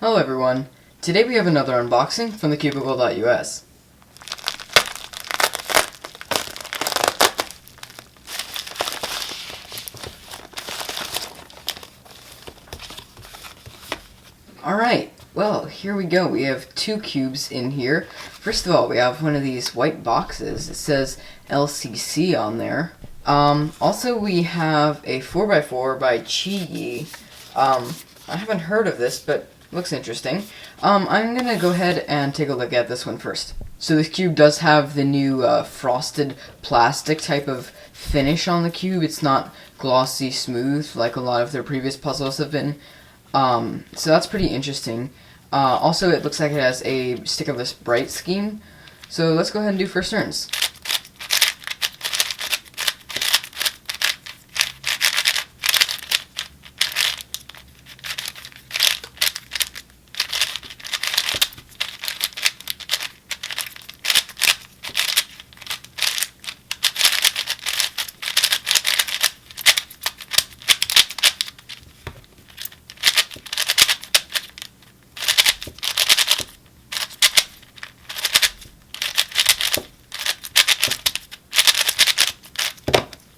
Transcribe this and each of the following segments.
Hello everyone, today we have another unboxing from the Cubicle.us. Alright, well here we go, we have two cubes in here. First of all, we have one of these white boxes, it says LCC on there. Also we have a 4x4 by Qiyi. I haven't heard of this, but looks interesting. I'm gonna go ahead and take a look at this one first. So this cube does have the new frosted plastic type of finish on the cube. It's not glossy smooth like a lot of their previous puzzles have been. So that's pretty interesting. Also, it looks like it has a stickerless bright scheme. So let's go ahead and do first turns.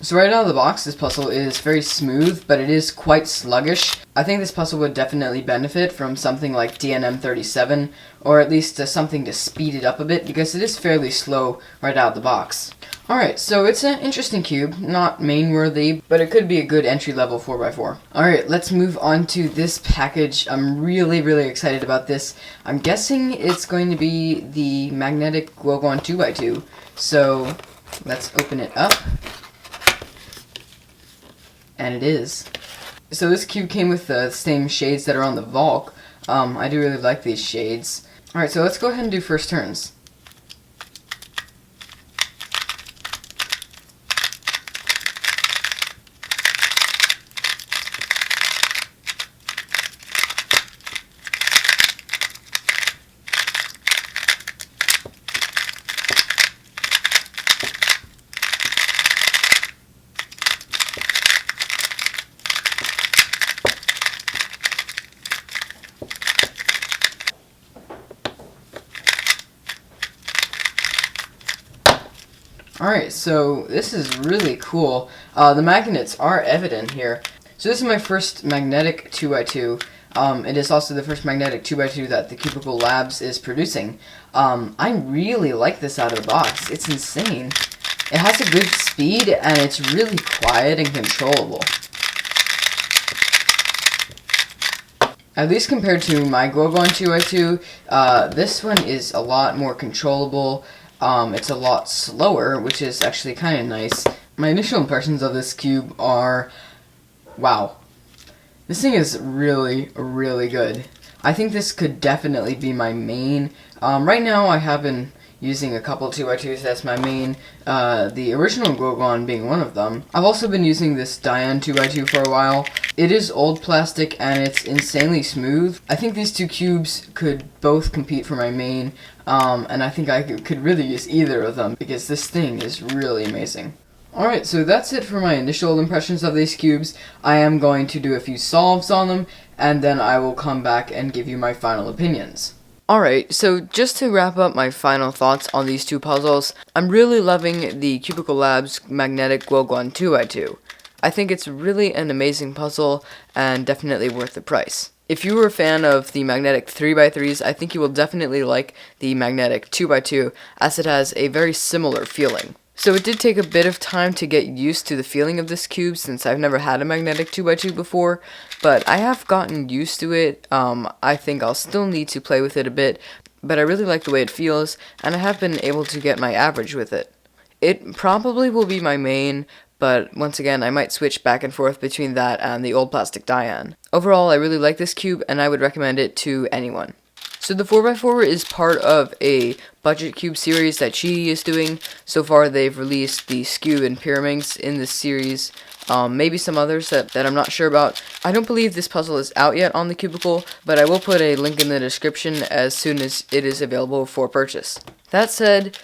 So right out of the box, this puzzle is very smooth, but it is quite sluggish. I think this puzzle would definitely benefit from something like DNM37, or at least something to speed it up a bit, because it is fairly slow right out of the box. Alright, so it's an interesting cube, not main-worthy, but it could be a good entry-level 4x4. Alright, let's move on to this package. I'm really excited about this. I'm guessing it's going to be the magnetic GuoGuan 2x2, so let's open it up. And it is. So this cube came with the same shades that are on the Valk. I do really like these shades. Alright, so let's go ahead and do first turns. Alright, so this is really cool. The magnets are evident here. So this is my first magnetic 2x2. It is also the first magnetic 2x2 that the Cubicle Labs is producing. I really like this out of the box. It's insane. It has a good speed, and it's really quiet and controllable. At least compared to my GuoGuan 2x2, this one is a lot more controllable. It's a lot slower, which is actually kind of nice. My initial impressions of this cube are, wow. This thing is really good. I think this could definitely be my main. Right now I have been using a couple 2x2s as my main, the original GuoGuan being one of them. I've also been using this Dian 2x2 for a while. It is old plastic and it's insanely smooth. I think these two cubes could both compete for my main, and I think I could really use either of them because this thing is really amazing. Alright, so that's it for my initial impressions of these cubes. I am going to do a few solves on them, and then I will come back and give you my final opinions. Alright, so just to wrap up my final thoughts on these two puzzles, I'm really loving the Cubicle Labs magnetic GuoGuan 2x2. I think it's really an amazing puzzle and definitely worth the price. If you were a fan of the magnetic 3x3s, I think you will definitely like the magnetic 2x2 as it has a very similar feeling. So it did take a bit of time to get used to the feeling of this cube since I've never had a magnetic 2x2 before, but I have gotten used to it. I think I'll still need to play with it a bit, but I really like the way it feels, and I have been able to get my average with it. It probably will be my main, but once again, I might switch back and forth between that and the old plastic Dian. Overall, I really like this cube, and I would recommend it to anyone. So the 4x4 is part of a budget cube series that Qiyi is doing. So far they've released the Skew and Pyraminx in this series, maybe some others that I'm not sure about. I don't believe this puzzle is out yet on the Cubicle, but I will put a link in the description as soon as it is available for purchase. That said,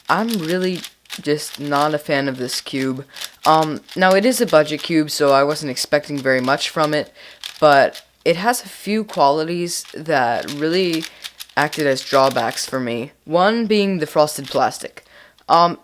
I'm really just not a fan of this cube. Now it is a budget cube, so I wasn't expecting very much from it, but it has a few qualities that really acted as drawbacks for me. One being the frosted plastic.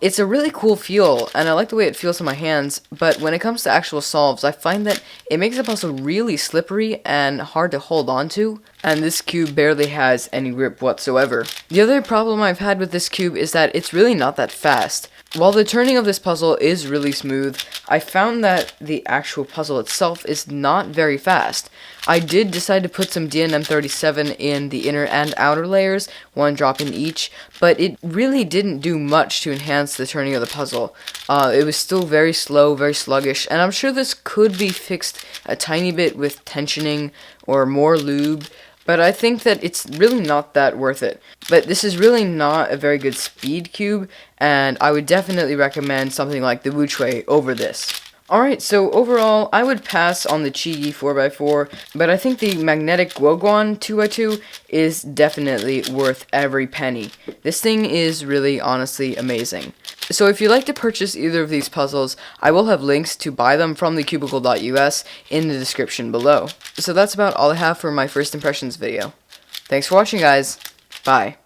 It's a really cool feel, and I like the way it feels in my hands, but when it comes to actual solves, I find that it makes the puzzle really slippery and hard to hold on to, and this cube barely has any grip whatsoever. The other problem I've had with this cube is that it's really not that fast. While the turning of this puzzle is really smooth, I found that the actual puzzle itself is not very fast. I did decide to put some DNM37 in the inner and outer layers, one drop in each, but it really didn't do much to enhance the turning of the puzzle. It was still very slow, very sluggish, and I'm sure this could be fixed a tiny bit with tensioning or more lube, but I think that it's really not that worth it. But this is really not a very good speed cube, and I would definitely recommend something like the Wuchui over this. Alright, so overall, I would pass on the Qiyi 4x4, but I think the magnetic GuoGuan 2x2 is definitely worth every penny. This thing is really, honestly amazing. So if you'd like to purchase either of these puzzles, I will have links to buy them from the Cubicle.us in the description below. So that's about all I have for my first impressions video. Thanks for watching, guys. Bye.